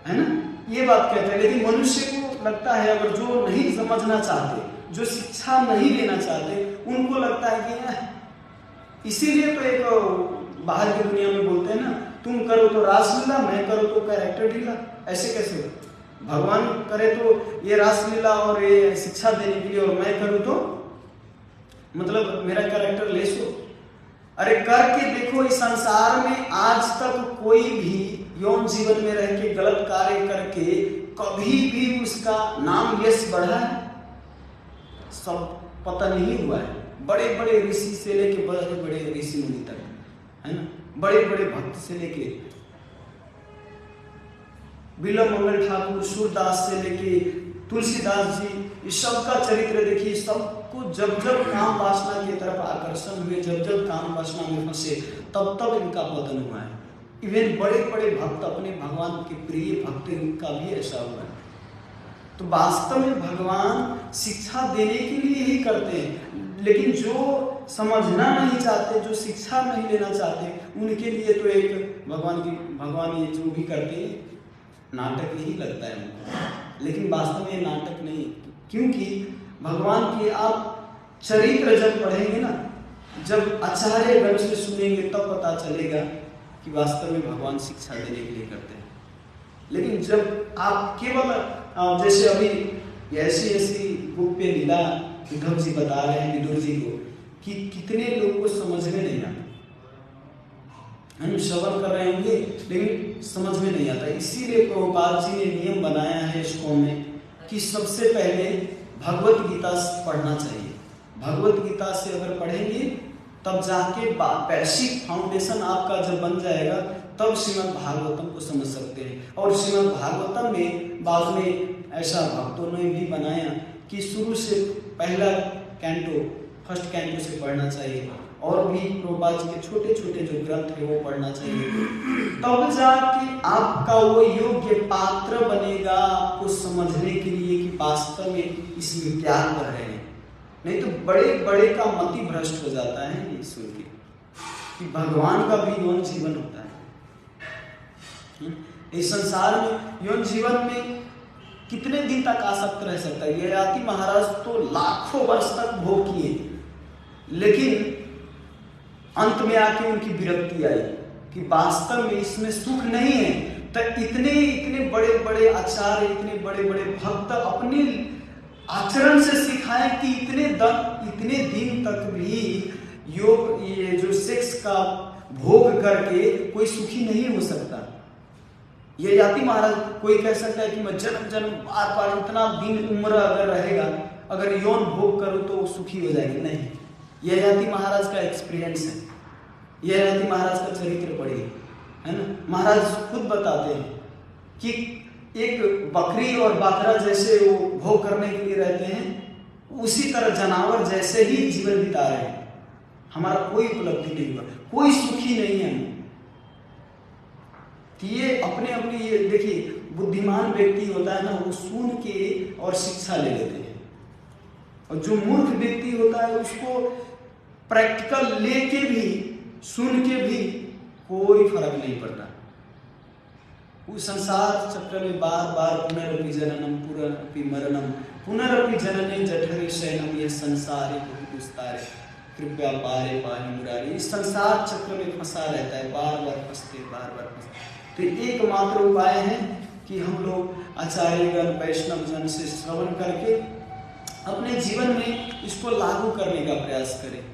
है ना ये बात कहते हैं, लेकिन मनुष्य को लगता है अगर जो नहीं समझना चाहते, जो शिक्षा नहीं लेना चाहते, उनको लगता है कि इसीलिए तो एक बाहर की दुनिया में बोलते हैं ना, तुम करो तो रासलीला, मैं करो तो कैरेक्टर ढीला। ऐसे कैसे हो? भगवान करे तो ये रासलीला और ये शिक्षा देने के लिए, और मैं करूँ तो मतलब मेरा कैरेक्टर लेस हो। अरे करके देखो, इस संसार में आज तक कोई भी यौन जीवन में रह के गलत कार्य करके कभी भी उसका नाम यश बढ़ा है? सब पता नहीं हुआ है। बड़े बड़े ऋषि से लेके बड़े बड़े ऋषि मुनि तक, है ना, बड़े बड़े भक्त से लेके बिल्व मंगल ठाकुर, सूरदास से लेके तुलसीदास जी, इस सब का चरित्र देखिए। सबको जब जब काम वासना की तरफ आकर्षण हुए, जब जब काम वासना में फंसे, तब तब इनका पतन हुआ है। इवन बड़े बड़े भक्त, अपने भगवान के प्रिय भक्त, इनका भी ऐसा हुआ है। तो वास्तव में भगवान शिक्षा देने के लिए ही करते हैं, लेकिन जो समझना नहीं चाहते, जो शिक्षा नहीं लेना चाहते, उनके लिए तो एक भगवान ये जो भी करते हैं नाटक ही लगता है उनको, लेकिन वास्तव में नाटक नहीं। क्योंकि भगवान के आप चरित्र जब पढ़ेंगे ना, जब आचार्य गण से सुनेंगे, तब पता चलेगा कि वास्तव में भगवान शिक्षा देने के लिए करते हैं। लेकिन जब आप केवल जैसे अभी ऐसी बुक पे लीला उद्धव जी बता रहे हैं विदुर जी को कि कितने लोग को समझ में नहीं आता, हम श्रवण कर रहे होंगे लेकिन समझ में नहीं आता। इसीलिए प्रभुपाद जी ने नियम बनाया है इसको में कि सबसे पहले भगवत गीता पढ़ना चाहिए। भगवत गीता से अगर पढ़ेंगे तब जाके बेसिक फाउंडेशन आपका जब बन जाएगा, तब श्रीमद् भागवतम को समझ सकते हैं। और श्रीमद् भागवतम में बाद में ऐसा भक्तों ने भी बनाया कि शुरू से पहला कैंटो, फर्स्ट कैंटो से पढ़ना चाहिए, और भी प्रभुपाद जी के छोटे छोटे जो ग्रंथ है वो पढ़ना चाहिए। तब जाके आपका वो योग्य पात्र बनेगा आपको समझने के लिए कि वास्तव में इसमें क्या कर रहे हैं। नहीं तो बड़े बड़े का मति भ्रष्ट हो जाता है ये सुन के कि भगवान का भी यौन जीवन होता है। इस संसार में यौन जीवन में कितने दिन तक आसक्त रह सकता है? ययाति महाराज तो लाखों वर्ष तक भोग किए, लेकिन अंत में आके उनकी विरक्ति आई कि वास्तव में इसमें सुख नहीं है। तो इतने बड़े बड़े आचार्य, इतने बड़े बड़े भक्त अपने आचरण से सिखाए कि इतने दिन तक भी योग, ये जो सेक्स का भोग करके कोई सुखी नहीं हो सकता। ये ययाति महाराज, कोई कह सकता है कि मैं जन्म जन्म बार बार इतना दिन उम्र अगर रहेगा, अगर यौन भोग करूं तो सुखी हो जाएगी। नहीं, ये ययाति महाराज का एक्सपीरियंस है, ये ययाति महाराज का चरित्र पढ़िए, है ना। महाराज खुद बताते हैं कि एक बकरी और बकरा जैसे वो भोग करने के लिए रहते हैं, उसी तरह जानवर जैसे ही जीवन बिता रहे हैं। हमारा कोई उपलब्धि नहीं हुआ, कोई सुखी नहीं है। तो ये अपने ये देखिए, बुद्धिमान व्यक्ति होता है ना, वो सुन के और शिक्षा ले लेते हैं, और जो मूर्ख व्यक्ति होता है उसको प्रैक्टिकल लेके भी, सुन के भी कोई फर्क नहीं पड़ता। उस संसार चक्र में बार बार पुनरपि जननम पुनरपि मरणम पुनरपि जनने जठरे शयनम, यह संसार बहुत विस्तार है, कृपया पारे पाहि मुरारी। इस संसार चक्र में फंसा रहता है, बार बार फंसते। तो एकमात्र उपाय है कि हम लोग आचार्यगण वैष्णव जन से श्रवण करके अपने जीवन में इसको लागू करने का प्रयास करें।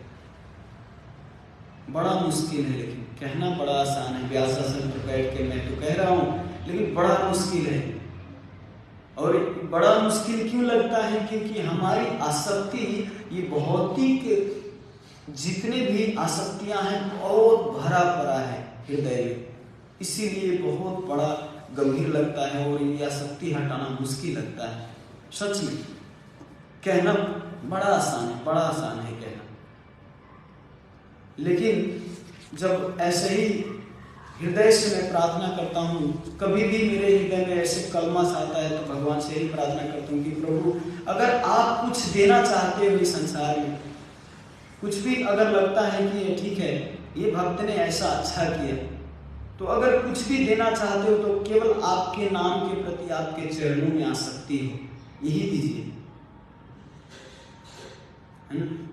बड़ा मुश्किल है, लेकिन कहना बड़ा आसान है। व्यासासन पर बैठ के मैं तो कह रहा हूँ, लेकिन बड़ा मुश्किल है। और बड़ा मुश्किल क्यों लगता है? क्योंकि हमारी आसक्ति, ये भौतिक जितने भी आसक्तियां हैं बहुत भरा पड़ा है हृदय में, इसीलिए बहुत बड़ा गंभीर लगता है और ये आसक्ति हटाना मुश्किल लगता है। सच में कहना बड़ा आसान है, बड़ा आसान है कहना, लेकिन जब ऐसे ही हृदय से मैं प्रार्थना करता हूँ, कभी भी मेरे हृदय में ऐसे कलमश आता है तो भगवान से ही प्रार्थना करता हूँ कि प्रभु, अगर आप कुछ देना चाहते हो इस संसार में, कुछ भी अगर लगता है कि ये ठीक है, ये भक्त ने ऐसा अच्छा किया, तो अगर कुछ भी देना चाहते हो तो केवल आपके नाम के प्रति आपके चरणों में आसक्ति हो, यही दीजिए।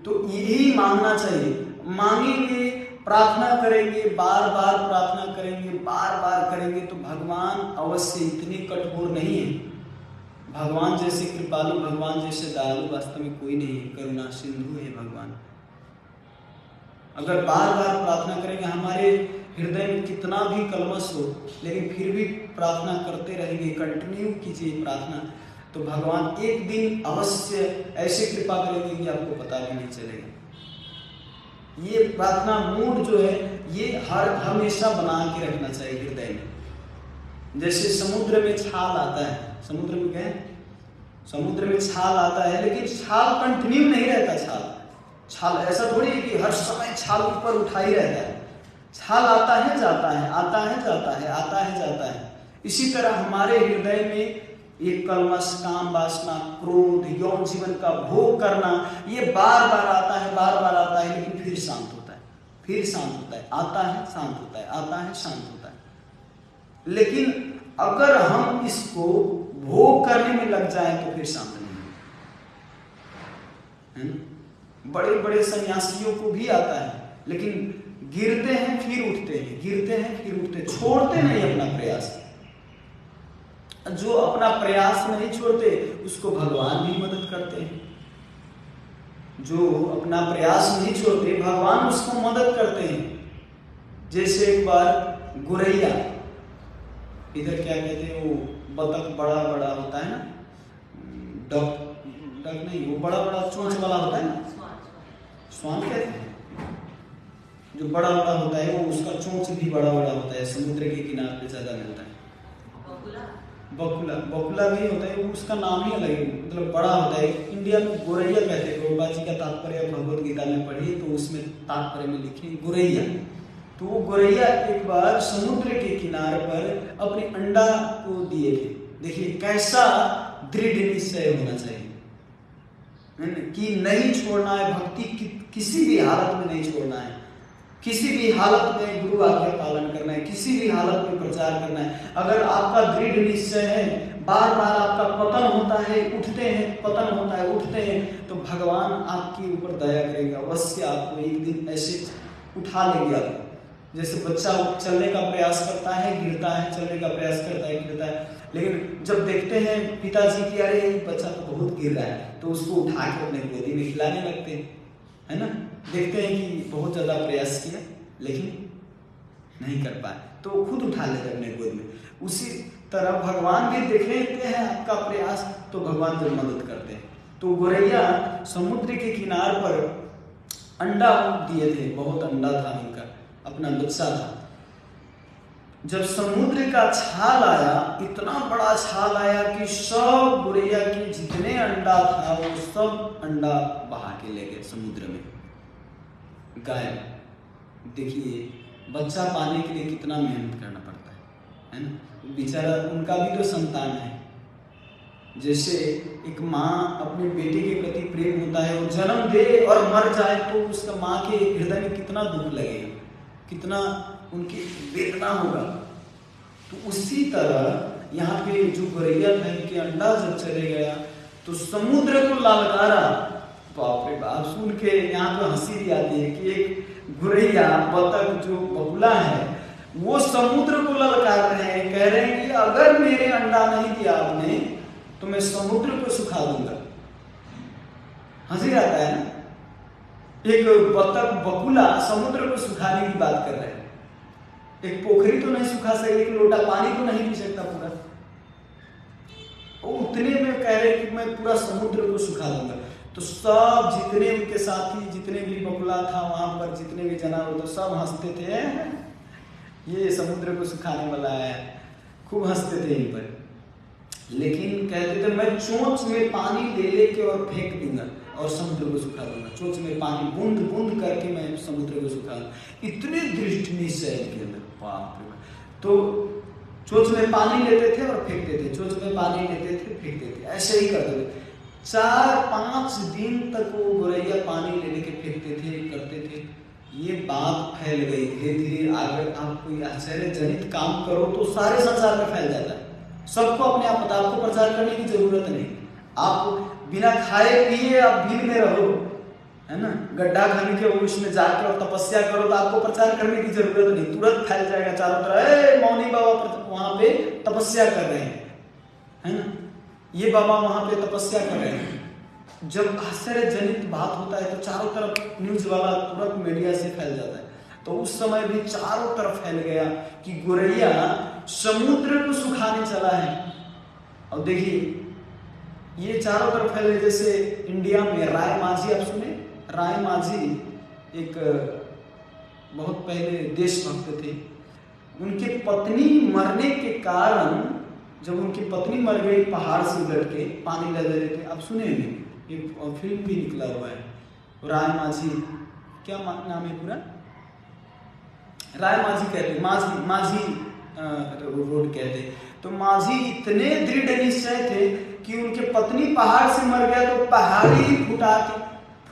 तो यही मांगना चाहिए। मांगेंगे, प्रार्थना करेंगे, बार बार प्रार्थना करेंगे, बार बार करेंगे, तो भगवान अवश्य इतने कठोर नहीं है। भगवान जैसे कृपालु, भगवान जैसे दयालु वास्तव में कोई नहीं है। करुणा सिंधु है भगवान। अगर बार बार प्रार्थना करेंगे, हमारे हृदय में कितना भी कलमश हो, लेकिन फिर भी प्रार्थना करते रहेंगे, कंटिन्यू कीजिए प्रार्थना, तो भगवान एक दिन अवश्य ऐसे कृपा करेंगे कि आपको पता भी नहीं चलेगा। ये प्रार्थना मूड जो है, ये हमेशा बना के रखना चाहिए हृदय में। जैसे समुद्र में छाल आता है, समुद्र में क्या है, समुद्र में छाल आता है, लेकिन छाल कंटिन्यू नहीं रहता। छाल ऐसा थोड़ी है कि हर समय छाल ऊपर उठा ही रहता है। छाल आता है जाता है, आता है जाता है, आता है जाता है। इसी तरह हमारे हृदय में ये कलमश, काम वासना, क्रोध, यौन जीवन का भोग करना, ये बार बार आता है, बार बार आता है, लेकिन फिर शांत होता है, फिर शांत होता है, आता है शांत होता है, आता है शांत होता है। लेकिन अगर हम इसको भोग करने में लग जाएं तो फिर शांत नहीं है। बड़े बड़े सन्यासियों को भी आता है, लेकिन गिरते हैं फिर उठते हैं, गिरते हैं फिर उठते, छोड़ते नहीं अपना प्रयास। जो अपना प्रयास नहीं छोड़ते उसको भगवान भी मदद करते हैं। जो अपना प्रयास नहीं छोड़ते भगवान उसको मदद करते हैं। जैसे एक बार गुरैया, इधर क्या कहते हैं, वो बतख बड़ा बड़ा होता है ना, डक नहीं, वो बड़ा बड़ा चोंच वाला होता है ना, स्वान कहते हैं, जो बड़ा बड़ा होता है, वो उसका चोंच भी बड़ा बड़ा होता है, समुद्र के किनारे पे ज्यादा मिलता है। बकुला, बकुला भी होता है, वो उसका नाम ही अलग है, मतलब बड़ा होता है। इंडिया में गोरैया कहते हैं। गौरबा जी का तात्पर्य भगवत गीता में पढ़िए तो उसमें तात्पर्य में लिखे गोरैया। तो वो गोरैया एक बार समुद्र के किनारे पर अपने अंडा को दिए थे। देखिए कैसा दृढ़ निश्चय होना चाहिए कि नहीं छोड़ना है, भक्ति किसी भी हालत में नहीं छोड़ना है, किसी भी हालत में गुरु आज्ञा पालन करना है, किसी भी हालत में प्रचार करना है। अगर आपका दृढ़ निश्चय है, बार बार आपका पतन होता है, उठते हैं, पतन होता है, उठते हैं, तो भगवान आपके ऊपर दया करेगा, अवश्य आपको एक दिन ऐसे उठा लेंगे। आपको जैसे बच्चा चलने का प्रयास करता है, गिरता है, चलने का प्रयास करता है, गिरता है, लेकिन जब देखते हैं पिताजी की अरे बच्चा तो बहुत गिर रहा है, तो उसको उठा के अपने गोदी में खिलाने लगते हैं, है ना। देखते हैं कि बहुत ज्यादा प्रयास किया लेकिन नहीं कर पाए, तो खुद उठा लेते अपने गोद में। उसी तरह भगवान भी देख लेते हैं आपका प्रयास, तो भगवान जब मदद करते हैं। तो गोरैया समुद्र के किनार पर अंडा दिए थे, बहुत अंडा था उनका, अपना बच्चा था। जब समुद्र का छाल आया, इतना बड़ा छाल आया कि सब गोरैया के जितने अंडा था वो सब अंडा बहा के ले गए समुद्र में, गायब। देखिए बच्चा पाने के लिए कितना मेहनत करना पड़ता है ना। बेचारा उनका भी तो संतान है। जैसे एक माँ अपने बेटे के प्रति प्रेम होता है, वो जन्म दे और मर जाए तो उसका माँ के हृदय में कितना दुख लगेगा, कितना उनकी वेदना होगा। तो उसी तरह यहाँ पे जो गोरैया था, इनके अंडा जब चले गया तो समुद्र को ललकारा। बाप रे बाप, सुन के यहाँ पे हंसी भी आती है कि एक गोरैया, बतख जो बगुला है, वो समुद्र को ललकार रहे हैं, कह रहे हैं कि अगर मेरे अंडा नहीं दिया आपने तो मैं समुद्र को सुखा दूंगा। हंसी आता है ना। एक बतख बगुला समुद्र को सुखाने की बात कर रहे हैं। एक पोखरी तो नहीं सुखा सकता, एक लोटा पानी तो नहीं पी सकता पूरा, वो उतने में कह रहे कि मैं पूरा समुद्र को सुखा दूंगा। तो सब जितने उनके साथी, जितने भी बगुला था वहां पर, जितने भी जानवर, तो सब हंसते थे, ये समुद्र को सुखाने वाला है, खूब हंसते थे इन पर। लेकिन कहते थे मैं चोंच में पानी ले लेके और फेंक दूंगा और समुद्र को सुखा दूंगा, चोंच में पानी बूंद बूंद करके मैं समुद्र को सुखा दूंगा। इतने दृष्टि निश्चय इनके अंदर, बाप रे। तो चोंच में पानी लेते थे और फेंकते थे, चोंच में पानी लेते थे फेंकते थे, ऐसे ही करते थे। 4-5 दिन तक वो गोरैया पानी लेने के फेंकते थे, करते थे। ये बात फैल गई धीरे धीरे। अगर आप कोई आश्चर्यजनित काम करो तो सारे संसार में फैल जाता है। सबको अपने आप पता, आपको प्रचार करने की जरूरत नहीं। आप बिना खाए पिए आप भीड़ में रहो, है ना, गड्ढा खाने के उसमें जाकर और तपस्या करो तो आपको प्रचार करने की जरूरत नहीं, तुरंत फैल जाएगा चारों तरफ। मौनी बाबा वहां पे तपस्या कर रहे हैं, है ना, ये बाबा वहां पे तपस्या कर रहे हैं। जब आश्चर्यजनित बात होता है तो चारों तरफ न्यूज वाला तुरंत मीडिया से फैल जाता है। तो उस समय भी चारों तरफ फैल गया कि गोरैया समुद्र को सुखाने चला है। और देखिए ये चारों तरफ फैले। जैसे इंडिया में राय माझी, आप सुने, राय माझी एक बहुत पहले देशभक्त थे। उनके पत्नी मरने के कारण, जब उनकी पत्नी मर गई, पहाड़ से उलट के पानी ले रहे थे, आप सुने हैं, एक फिल्म भी निकला हुआ है राय माझी। क्या नाम है पूरा? राय माझी कहते हैं, माझी रोड कहते। तो माझी इतने दृढ़ निश्चय थे कि उनके पत्नी पहाड़ से मर गया तो पहाड़ी ही फुटा के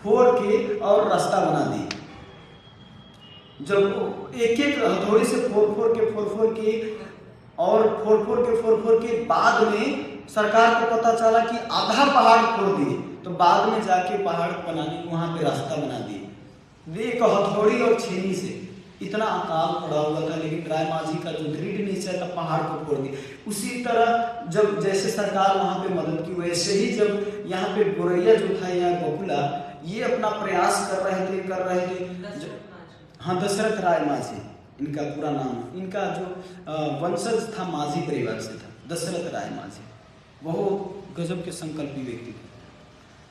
फोड़ के और रास्ता बना दी। जब एक एक हथौड़ी से फोड़ के बाद में सरकार को पता चला कि आधा पहाड़ फोड़ दिए, तो बाद में जाके पहाड़ बनाने वहां पे रास्ता बना दिए। एक हथौड़ी और छेनी से इतना अकाल पड़ा हुआ था, लेकिन राय माझी का जो दृढ़ निश्चय था पहाड़ को फोड़ दिया। उसी तरह जब जैसे सरकार वहां पे मदद की, वैसे ही जब यहाँ पे गोरैया जो था या बकुला, ये अपना प्रयास कर रहे थे। हाँ, दशरथ राय माझी इनका पूरा नाम, इनका जो वंशज था माझी परिवार से था, दशरथ राय माझी। बहुत गजब के संकल्पी व्यक्ति थे।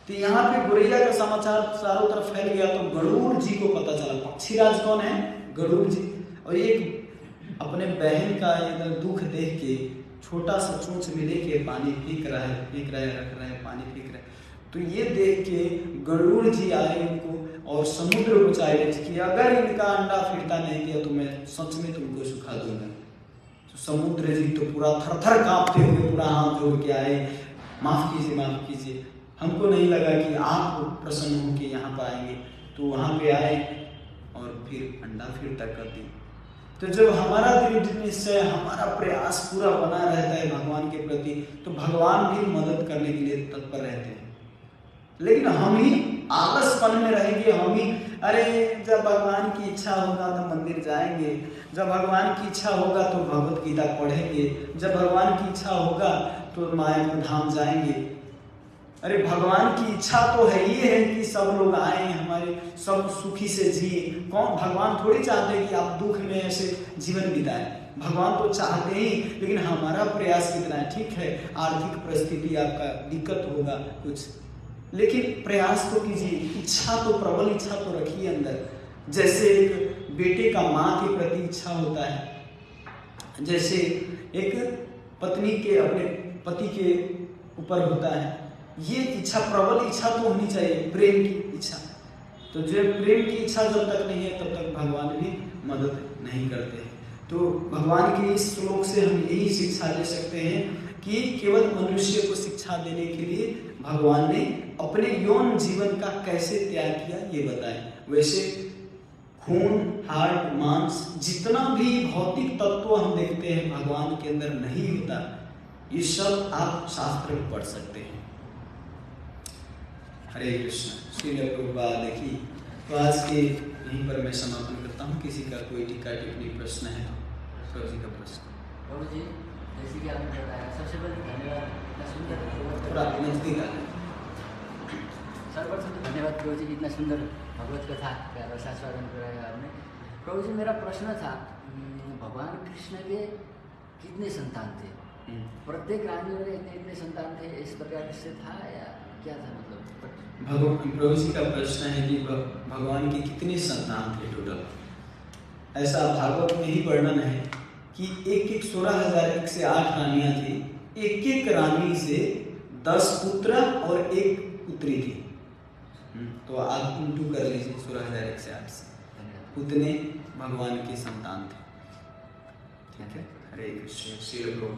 तो यहाँ पे गोरैया का समाचार चारों तरफ फैल गया, तो गरुड़ जी को पता चला। पक्षीराज कौन है? गरुड़ जी। और एक अपने बहन का इधर दुख देख के छोटा सा चोंच में लेके पानी फेंक रहा है, रख रहा है, पानी फेंक रहा है। तो ये देख के गरुड़ जी आए उनको और समुद्र को चैलेंज किया, अगर इनका अंडा फिरता नहीं किया तो मैं सच में तुमको सुखा दूंगा। तो समुद्र जी तो पूरा थर-थर कांपते हुए पूरा हाथ जोड़ के आए, माफ कीजिए, हमको नहीं लगा कि आप प्रसन्न होकर यहाँ पर आएंगे। तो वहाँ पे आए और फिर अंडा फिरता कर दी। तो जब हमारा दृढ़ निश्चय, हमारा प्रयास पूरा बना रहता है भगवान के प्रति, तो भगवान भी मदद करने के लिए तत्पर रहते हैं। लेकिन हम ही आलसपन में रहेंगे, हम ही अरे जब भगवान की इच्छा होगा तो मंदिर जाएंगे, जब भगवान की इच्छा होगा तो भगवत गीता पढ़ेंगे, जब भगवान की इच्छा होगा तो मायापुर धाम जाएंगे। अरे भगवान की इच्छा तो है ये है कि सब लोग आए, हमारे सब सुखी से जिए। कौन? भगवान थोड़ी चाहते कि आप दुख में ऐसे जीवन बिताएं। भगवान तो चाहते ही, लेकिन हमारा प्रयास कितना है? ठीक है, आर्थिक परिस्थिति आपका दिक्कत होगा कुछ, लेकिन प्रयास तो कीजिए, इच्छा तो, प्रबल इच्छा तो रखिए अंदर। जैसे एक बेटे का माँ के प्रति इच्छा होता है, जैसे एक पत्नी के अपने पति के ऊपर होता है, ये इच्छा, प्रबल इच्छा तो होनी चाहिए, प्रेम की इच्छा। तो जो प्रेम की इच्छा जब तक नहीं है तब तक भगवान भी मदद नहीं करते हैं। तो भगवान के इस श्लोक से हम यही शिक्षा ले सकते हैं कि केवल मनुष्य को शिक्षा देने के लिए भगवान ने अपने यौन जीवन का कैसे त्याग किया ये बताएं। वैसे खून, हार्ट, मांस, जितना भी भौतिक तत्व हम देखते हैं भगवान के अंदर नहीं होता, ये सब आप शास्त्र में पढ़ सकते हैं। हरे कृष्ण। श्रील प्रभुपाद की। तो आज के यहीं पर मैं समापन करता हूँ। किसी का कोई टीका टिप्पणी प्रश्न है? प्रभु जी का प्रश्न। प्रभु जी, जैसे कि आपने बताया, सबसे पहले धन्यवाद, इतना सुंदर, थोड़ा नजदीक आ जाए। सर्वप्रथम धन्यवाद प्रभु जी, इतना सुंदर भगवत कथा का रसास्वादन कराया आपने। प्रभु जी, मेरा प्रश्न था, भगवान कृष्ण के कितने संतान थे? प्रत्येक रानी में इतने संतान थे, इस प्रकार से था या क्या था? मतलब प्रभु जी का प्रश्न है कि भगवान के कितने संतान थे टोटल? ऐसा भागवत में ही वर्णन है कि एक 16,108 रानियां थी, एक रानी से 10 पुत्र और 1 पुत्री थी। तो आप उल्टू कर लीजिए 16,108 से, उतने भगवान के संतान थे। ठीक है। हरे कृष्ण। श्री प्रभुपाद।